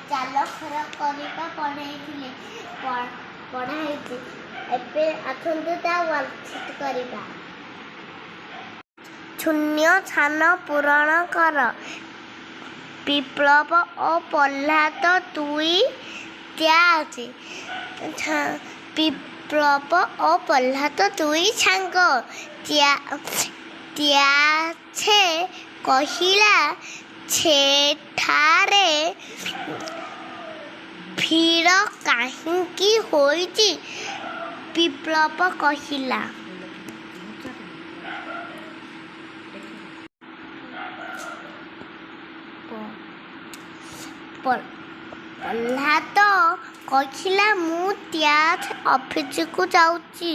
ଚାଲ ଖରା କରିବା ପଢ଼େଇଥିଲେ ପଢ଼ାଇଛି ଏବେ ଆସନ୍ତୁ ତା ୱାର୍କସିଟ୍ କରିବା। ଶୂନ୍ୟ ସ୍ଥାନ ପୂରଣ କର। ବିପ୍ଳବ ଓ ପ୍ରହ୍ଲାଦ ଦୁଇ ଅଛି। ବିପ୍ଳବ ଓ ପ୍ରହ୍ଲାଦ ଦୁଇ ସାଙ୍ଗ। ସେ କହିଲା ସେଠାରେ ଭିଡ଼ କାହିଁକି ହୋଇଛି? ବିପ୍ଳବ କହିଲା ପ୍ରହ୍ଲାଦ କହିଲା ମୁଁ ଟ୍ୟାକ୍ସ ଅଫିସକୁ ଯାଉଛି।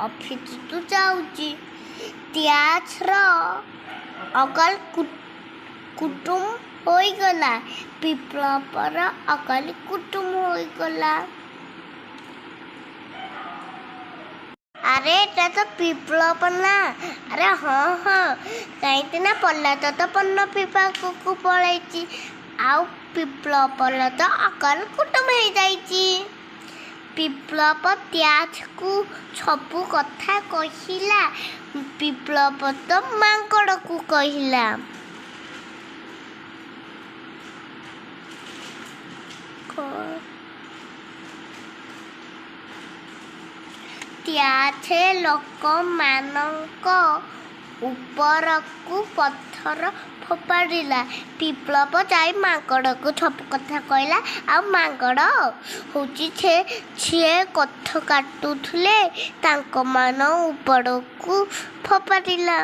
ଅଫିସକୁ ଯାଉଛି। ଟ୍ୟାକ୍ସର ଅକଲ କୁଟୁମ ହୋଇଗଲା। ବିପ୍ଳବର ଅକଲ କୁଟୁମ ହୋଇଗଲା। ଆରେ ଏଟା ତ ବିପ୍ଳବ ନା? ଆରେ ହଁ କାହିଁକି ନା ପ୍ରହ୍ଲାଦ ତ ବନ ବିଭାଗକୁ ପଳେଇଛି ଆଉ ବିପ୍ଳବର ତ ଅକଲ କୁଟୁମ ହେଇଯାଇଛି। ବିପ୍ଳବ ଟ୍ୟାକ୍ସକୁ ସବୁ କଥା କହିଲା। ବିପ୍ଳବ ତ ମାଙ୍କଡ଼କୁ କହିଲା ଟ୍ୟାକ୍ସ ଲୋକମାନଙ୍କ ଉପରକୁ ପଥର ଫୋପାଡ଼ିଲା। ବିପ୍ଳବ ଯାଇ ମାଙ୍କଡ଼କୁ ସବୁ କଥା କହିଲା ଆଉ ମାଙ୍କଡ଼ ସିଏ ଗଛ କାଟୁଥିଲେ ତାଙ୍କ ମାନ ଉପରକୁ ଫୋପାଡ଼ିଲା।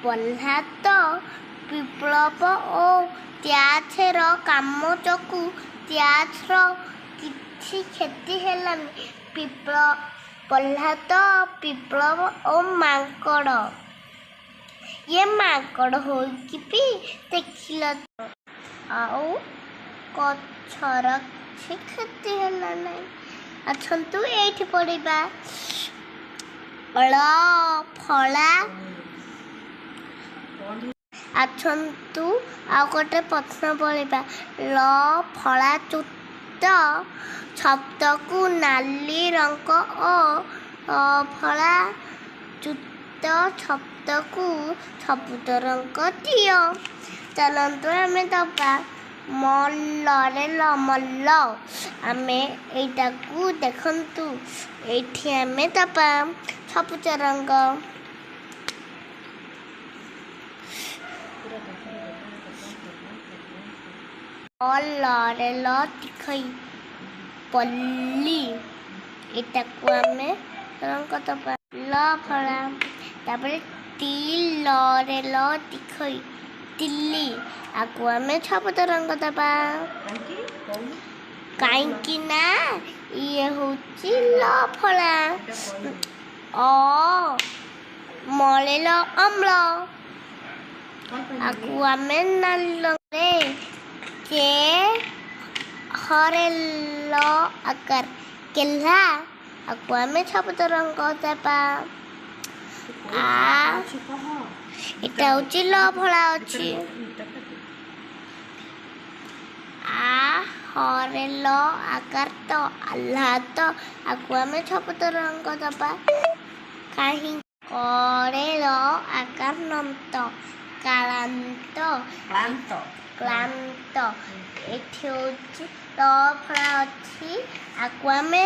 ପ୍ରହ୍ଲାଦ ବିପ୍ଳବ ଓ ଟ୍ୟାକ୍ସର କାମ ଯୋଗୁଁ ଟ୍ୟାକ୍ସର କିଛି କ୍ଷତି ହେଲାନି। ପ୍ରହ୍ଲାଦ ବିପ୍ଳବ ଓ ମାଙ୍କଡ଼ ମାଙ୍କଡ଼ ହୋଇକି ବି ଦେଖିଲ ଆଉ ଗଛର କିଛି କ୍ଷତି ହେଲା ନାହିଁ। ଆସନ୍ତୁ ଏଇଠି ପଢ଼ିବା। ଫଳା ଆସନ୍ତୁ ଆଉ ଗୋଟେ ପ୍ରଶ୍ନ ପଢ଼ିବା। ଫଳାଚୁତ ଶବ୍ଦକୁ ନାଲି ରଙ୍ଗ ଓ ଫଳାଚୁତ ଶବ୍ଦକୁ ସବୁଜ ରଙ୍ଗ ଦିଅ। ଚାଲନ୍ତୁ ଆମେ ଦବା ମଲ୍ଲରେ ମଲ୍ଲ। ଆମେ ଏଇଟାକୁ ଦେଖନ୍ତୁ ଏଇଠି ଆମେ ଦବା ସବୁଜ ରଙ୍ଗ। ପଲ୍ଲୀ ଏଟାକୁ ଆମେ ରଙ୍ଗ ଦବା ଫଳା। ତାପରେ ତିଲ୍ଲି ଆକୁ ଆମେ ସବୁଜ ରଙ୍ଗ ଦବା। କାହିଁକି ନା ଇଏ ହଉଛି ଫଳା। ମଳିଳ ଅମ୍ଳ ଆକୁ ଆମେ ନାଲି ରଙ୍ଗରେ। ଆକାର କେଲ୍ଲା ଆକୁ ଆମେ ସବୁଜ ରଙ୍ଗ ଦେବା। ଏଟା ହଉଛି ଫଳା ଅଛି। ଆକାର ତ ଆହ୍ଲାଦ ଆକୁ ଆମେ ସବୁଜ ରଙ୍ଗ ଦେବା। କାହିଁକି ଆକାର ନନ୍ତ କ୍ଳାନ୍ତ ଏଠି ହଉଛି ଫଳା ଅଛି ଆକୁ ଆମେ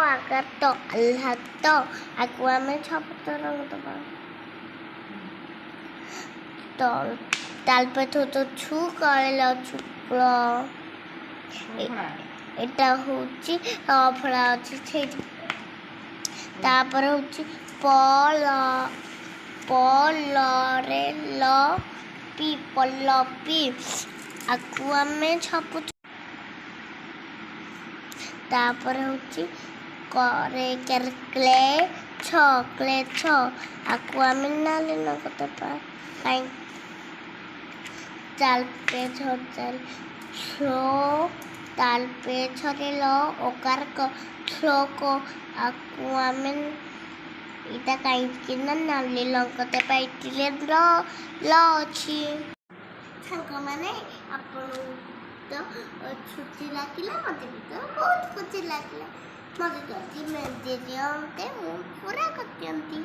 ଆକାର ତ ଆହ୍ଲାଦ ଆକୁ ଆମେ ସବୁଜ ରଙ୍ଗ ଦେବା। তালপে তো ছু করেলা শুক্র এটা হচ্ছে ফলা আছে সেই ତାପରେ ହେଉଛି ପଲ ପଲରେ ଲ ପି ପଲପି ଆକୁ ଆମେ ଛପୁଛୁ। ତାପରେ ହେଉଛି करे क्ले छ आकु आमे नाले न कते पाई चाल पे छ चाल छो ताल पे छरे ल ओकार क छो को आकु आमे इटा काई कि नाले ल कते पाइतिले ल अछि। सांग माने आपण तो छुट्टी लागिला मते भी तो बहुत खुशी लागिला मते जल्दी मैं दे दियंते मु पूरा कर दियंती।